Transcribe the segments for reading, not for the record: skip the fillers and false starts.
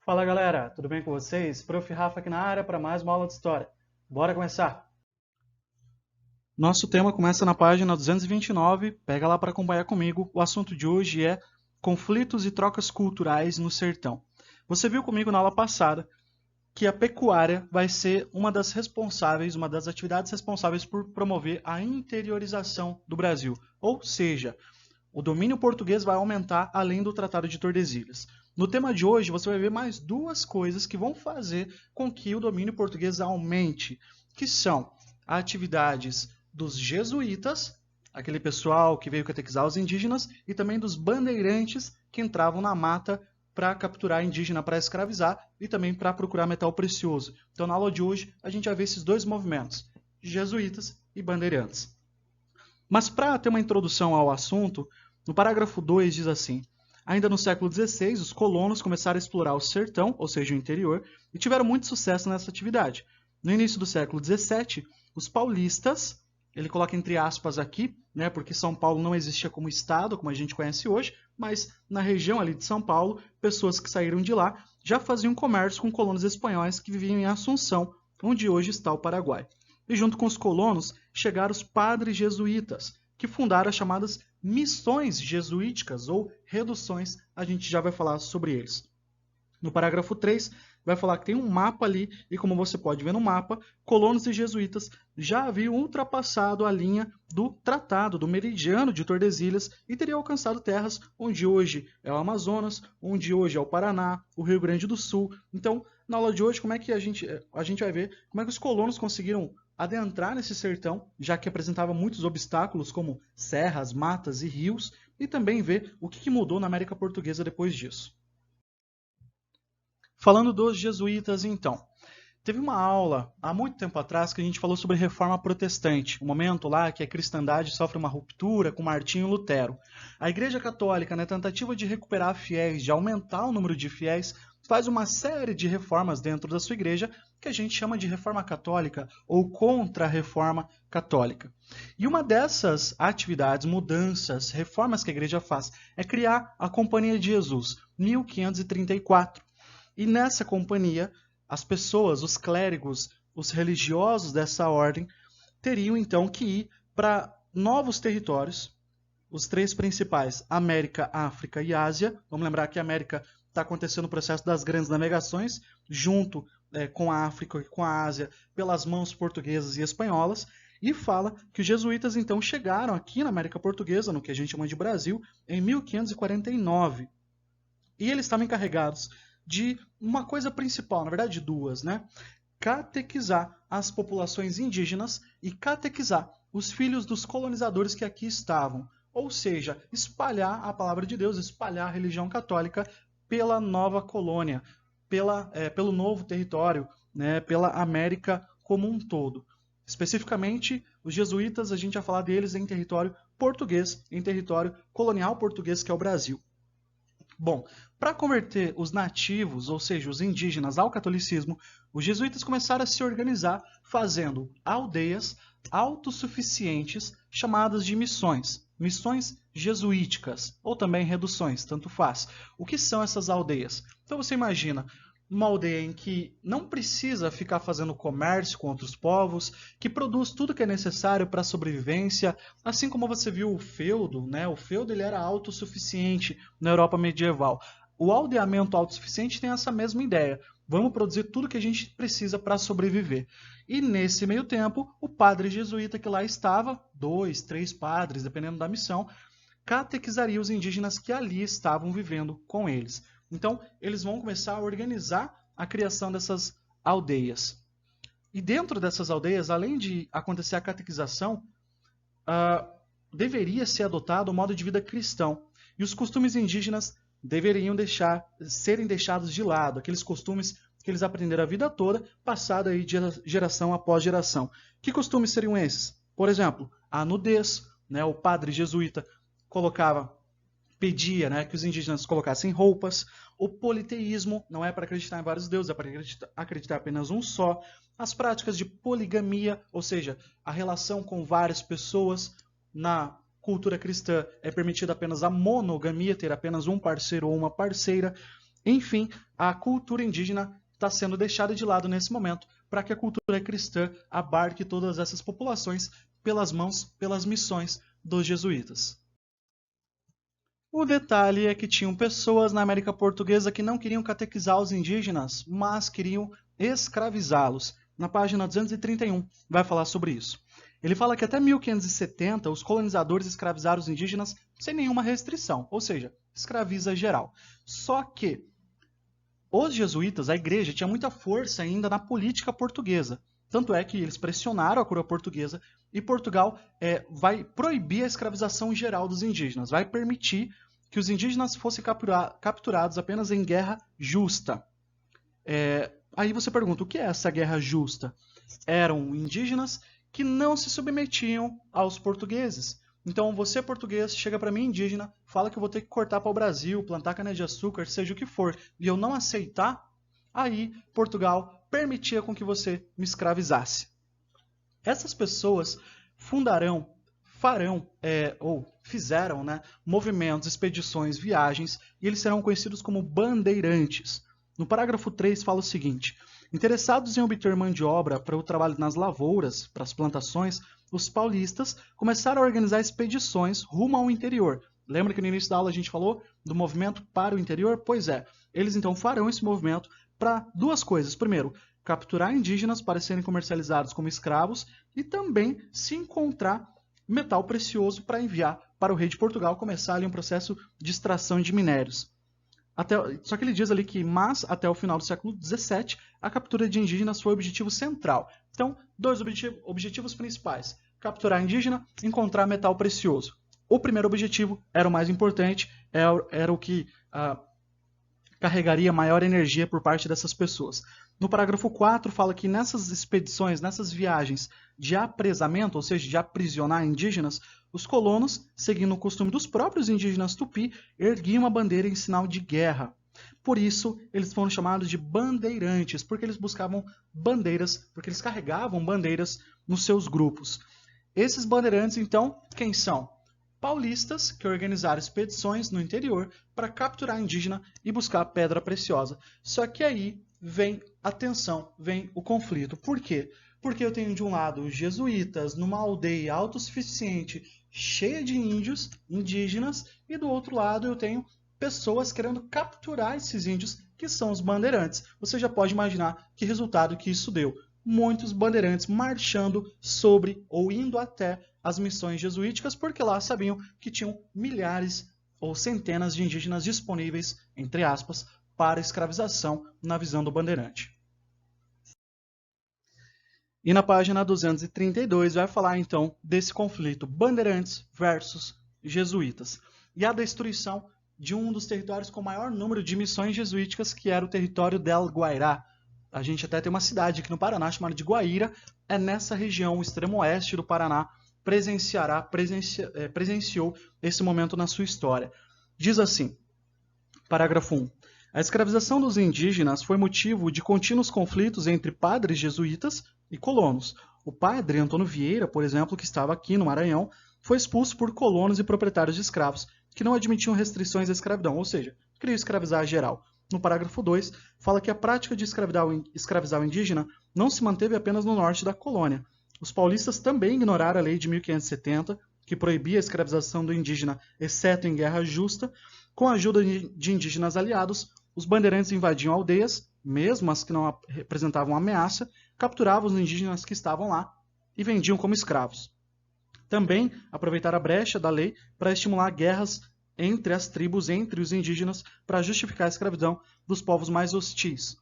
Fala galera, tudo bem com vocês? Prof. Rafa aqui na área para mais uma aula de história. Bora começar! Nosso tema começa na página 229, pega lá para acompanhar comigo. O assunto de hoje é conflitos e trocas culturais no sertão. Você viu comigo na aula passada que a pecuária vai ser uma das atividades responsáveis por promover a interiorização do Brasil, ou seja, o domínio português vai aumentar além do Tratado de Tordesilhas. No tema de hoje, você vai ver mais duas coisas que vão fazer com que o domínio português aumente, que são atividades dos jesuítas, aquele pessoal que veio catequizar os indígenas, e também dos bandeirantes que entravam na mata para capturar indígena para escravizar e também para procurar metal precioso. Então, na aula de hoje, a gente vai ver esses dois movimentos, jesuítas e bandeirantes. Mas para ter uma introdução ao assunto, no parágrafo 2 diz assim: ainda no século XVI, os colonos começaram a explorar o sertão, ou seja, o interior, e tiveram muito sucesso nessa atividade. No início do século XVII, os paulistas, ele coloca entre aspas aqui, né, porque São Paulo não existia como estado, como a gente conhece hoje, mas na região ali de São Paulo, pessoas que saíram de lá já faziam comércio com colonos espanhóis que viviam em Assunção, onde hoje está o Paraguai. E junto com os colonos chegaram os padres jesuítas, que fundaram as chamadas missões jesuíticas ou reduções. A gente já vai falar sobre eles. No parágrafo 3, vai falar que tem um mapa ali, e como você pode ver no mapa, colonos e jesuítas já haviam ultrapassado a linha do tratado, do meridiano de Tordesilhas, e teriam alcançado terras onde hoje é o Amazonas, onde hoje é o Paraná, o Rio Grande do Sul. Então, na aula de hoje, como é que a gente vai ver como é que os colonos conseguiram adentrar nesse sertão, já que apresentava muitos obstáculos, como serras, matas e rios, e também ver o que mudou na América Portuguesa depois disso. Falando dos jesuítas, então, teve uma aula há muito tempo atrás que a gente falou sobre reforma protestante, o momento lá que a cristandade sofre uma ruptura com Martinho Lutero. A Igreja Católica, na tentativa de recuperar fiéis, de aumentar o número de fiéis, faz uma série de reformas dentro da sua igreja que a gente chama de reforma católica ou contra-reforma católica. E uma dessas atividades, mudanças, reformas que a igreja faz é criar a Companhia de Jesus, 1534. E nessa companhia, as pessoas, os clérigos, os religiosos dessa ordem, teriam então que ir para novos territórios, os três principais, América, África e Ásia. Vamos lembrar que a América está acontecendo o processo das grandes navegações, junto com a África e com a Ásia, pelas mãos portuguesas e espanholas, e fala que os jesuítas então chegaram aqui na América Portuguesa, no que a gente chama de Brasil, em 1549. E eles estavam encarregados de uma coisa principal, na verdade duas, né? Catequizar as populações indígenas e catequizar os filhos dos colonizadores que aqui estavam. Ou seja, espalhar a palavra de Deus, espalhar a religião católica pela nova colônia, pelo novo território, né, pela América como um todo. Especificamente, os jesuítas, a gente vai falar deles em território português, em território colonial português, que é o Brasil. Bom, para converter os nativos, ou seja, os indígenas, ao catolicismo, os jesuítas começaram a se organizar fazendo aldeias autossuficientes chamadas de missões, missões jesuíticas, ou também reduções, tanto faz. O que são essas aldeias? Então você imagina uma aldeia em que não precisa ficar fazendo comércio com outros povos, que produz tudo que é necessário para a sobrevivência, assim como você viu o feudo, né? O feudo ele era autossuficiente na Europa medieval. O aldeamento autossuficiente tem essa mesma ideia. Vamos produzir tudo que a gente precisa para sobreviver. E nesse meio tempo, o padre jesuíta que lá estava, 2, 3 padres, dependendo da missão, catequizaria os indígenas que ali estavam vivendo com eles. Então, eles vão começar a organizar a criação dessas aldeias. E dentro dessas aldeias, além de acontecer a catequização, deveria ser adotado o modo de vida cristão. E os costumes indígenas deveriam serem deixados de lado, aqueles costumes que eles aprenderam a vida toda, passado aí de geração após geração. Que costumes seriam esses? Por exemplo, a nudez, né? O padre jesuíta pedia, né, que os indígenas colocassem roupas. O politeísmo não é para acreditar em vários deuses, é para acreditar apenas um só. As práticas de poligamia, ou seja, a relação com várias pessoas. Na cultura cristã é permitida apenas a monogamia, ter apenas um parceiro ou uma parceira. Enfim, a cultura indígena está sendo deixada de lado nesse momento para que a cultura cristã abarque todas essas populações pelas mãos, pelas missões dos jesuítas. O detalhe é que tinham pessoas na América Portuguesa que não queriam catequizar os indígenas, mas queriam escravizá-los. Na página 231 vai falar sobre isso. Ele fala que até 1570 os colonizadores escravizaram os indígenas sem nenhuma restrição, ou seja, escraviza geral. Só que os jesuítas, a igreja, tinha muita força ainda na política portuguesa. Tanto é que eles pressionaram a coroa portuguesa e Portugal vai proibir a escravização geral dos indígenas, vai permitir que os indígenas fossem capturados apenas em guerra justa. Aí você pergunta, o que é essa guerra justa? Eram indígenas que não se submetiam aos portugueses. Então você, português, chega para mim, indígena, fala que eu vou ter que cortar para o Brasil, plantar cana-de-açúcar, seja o que for, e eu não aceitar, aí Portugal permitia com que você me escravizasse. Essas pessoas fizeram movimentos, expedições, viagens, e eles serão conhecidos como bandeirantes. No parágrafo 3 fala o seguinte: interessados em obter mão de obra para o trabalho nas lavouras, para as plantações, os paulistas começaram a organizar expedições rumo ao interior. Lembra que no início da aula a gente falou do movimento para o interior? Pois é, eles então farão esse movimento para duas coisas. Primeiro, capturar indígenas para serem comercializados como escravos e também se encontrar metal precioso para enviar para o rei de Portugal começar ali um processo de extração de minérios. Só que ele diz ali que, mas até o final do século XVII, a captura de indígenas foi o objetivo central. Então, dois objetivos principais: capturar indígena e encontrar metal precioso. O primeiro objetivo era o mais importante, era o que carregaria maior energia por parte dessas pessoas. No parágrafo 4 fala que nessas expedições, nessas viagens de apresamento, ou seja, de aprisionar indígenas, os colonos, seguindo o costume dos próprios indígenas tupi, erguiam uma bandeira em sinal de guerra. Por isso, eles foram chamados de bandeirantes, porque eles buscavam bandeiras, porque eles carregavam bandeiras nos seus grupos. Esses bandeirantes, então, quem são? Paulistas que organizaram expedições no interior para capturar indígena e buscar pedra preciosa. Só que aí vem a tensão, vem o conflito. Por quê? Porque eu tenho de um lado os jesuítas numa aldeia autossuficiente, cheia de índios, indígenas, e do outro lado eu tenho pessoas querendo capturar esses índios, que são os bandeirantes. Você já pode imaginar que resultado que isso deu. Muitos bandeirantes marchando sobre ou indo até as missões jesuíticas, porque lá sabiam que tinham milhares ou centenas de indígenas disponíveis, entre aspas, para escravização na visão do bandeirante. E na página 232 vai falar então desse conflito bandeirantes versus jesuítas e a destruição de um dos territórios com maior número de missões jesuíticas, que era o território del Guairá. A gente até tem uma cidade aqui no Paraná chamada de Guaíra, é nessa região, o extremo oeste do Paraná, presenciou esse momento na sua história. Diz assim, parágrafo 1. A escravização dos indígenas foi motivo de contínuos conflitos entre padres jesuítas e colonos. O padre Antônio Vieira, por exemplo, que estava aqui no Maranhão, foi expulso por colonos e proprietários de escravos, que não admitiam restrições à escravidão, ou seja, queriam escravizar geral. No parágrafo 2, fala que a prática de escravizar o indígena não se manteve apenas no norte da colônia. Os paulistas também ignoraram a lei de 1570, que proibia a escravização do indígena, exceto em guerra justa. Com a ajuda de indígenas aliados, os bandeirantes invadiam aldeias, mesmo as que não representavam ameaça, capturavam os indígenas que estavam lá e vendiam como escravos. Também aproveitaram a brecha da lei para estimular guerras entre as tribos, entre os indígenas, para justificar a escravidão dos povos mais hostis.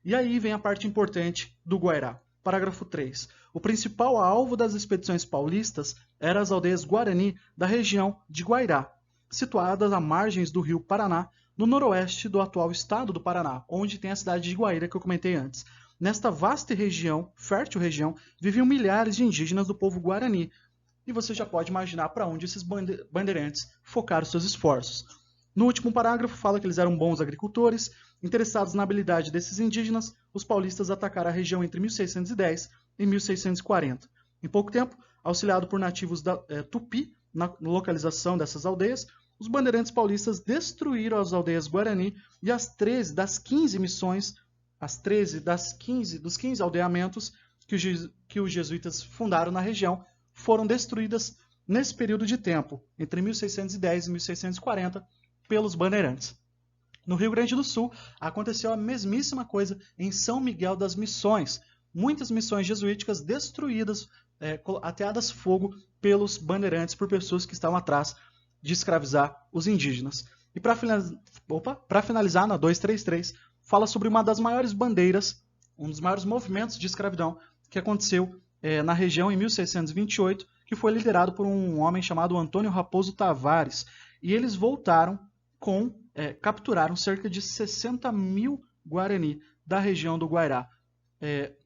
E aí vem a parte importante do Guairá. Parágrafo 3. O principal alvo das expedições paulistas eram as aldeias Guarani da região de Guairá, situadas à margens do rio Paraná, no noroeste do atual estado do Paraná, onde tem a cidade de Guaíra que eu comentei antes. Nesta vasta região, fértil região, viviam milhares de indígenas do povo Guarani, e você já pode imaginar para onde esses bandeirantes focaram seus esforços. No último parágrafo fala que eles eram bons agricultores. Interessados na habilidade desses indígenas, os paulistas atacaram a região entre 1610 e 1640. Em pouco tempo, auxiliado por nativos Tupi na localização dessas aldeias, os bandeirantes paulistas destruíram as aldeias Guarani e as 13 das 15 missões, dos 15 aldeamentos que os jesuítas fundaram na região foram destruídas nesse período de tempo, entre 1610 e 1640, pelos bandeirantes. No Rio Grande do Sul, aconteceu a mesmíssima coisa em São Miguel das Missões. Muitas missões jesuíticas destruídas, ateadas fogo pelos bandeirantes, por pessoas que estavam atrás de escravizar os indígenas. E para finalizar, na 233, fala sobre uma das maiores bandeiras, um dos maiores movimentos de escravidão que aconteceu na região em 1628, que foi liderado por um homem chamado Antônio Raposo Tavares. E eles voltaram capturaram cerca de 60 mil Guarani da região do Guairá.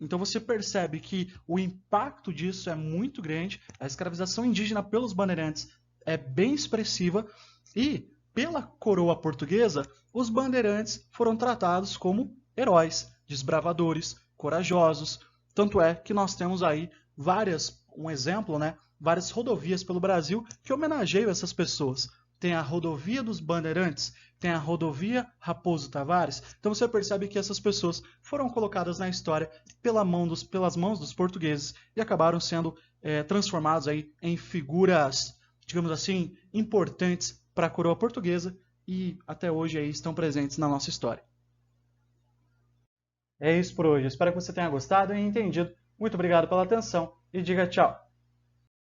Então você percebe que o impacto disso é muito grande, a escravização indígena pelos bandeirantes é bem expressiva e, pela coroa portuguesa, os bandeirantes foram tratados como heróis, desbravadores, corajosos. Tanto é que nós temos aí várias rodovias pelo Brasil que homenageiam essas pessoas. Tem a rodovia dos bandeirantes, tem a rodovia Raposo Tavares. Então você percebe que essas pessoas foram colocadas na história pelas mãos dos portugueses e acabaram sendo transformados aí em figuras, digamos assim, importantes para a coroa portuguesa e até hoje aí estão presentes na nossa história. É isso por hoje. Espero que você tenha gostado e entendido. Muito obrigado pela atenção e diga tchau.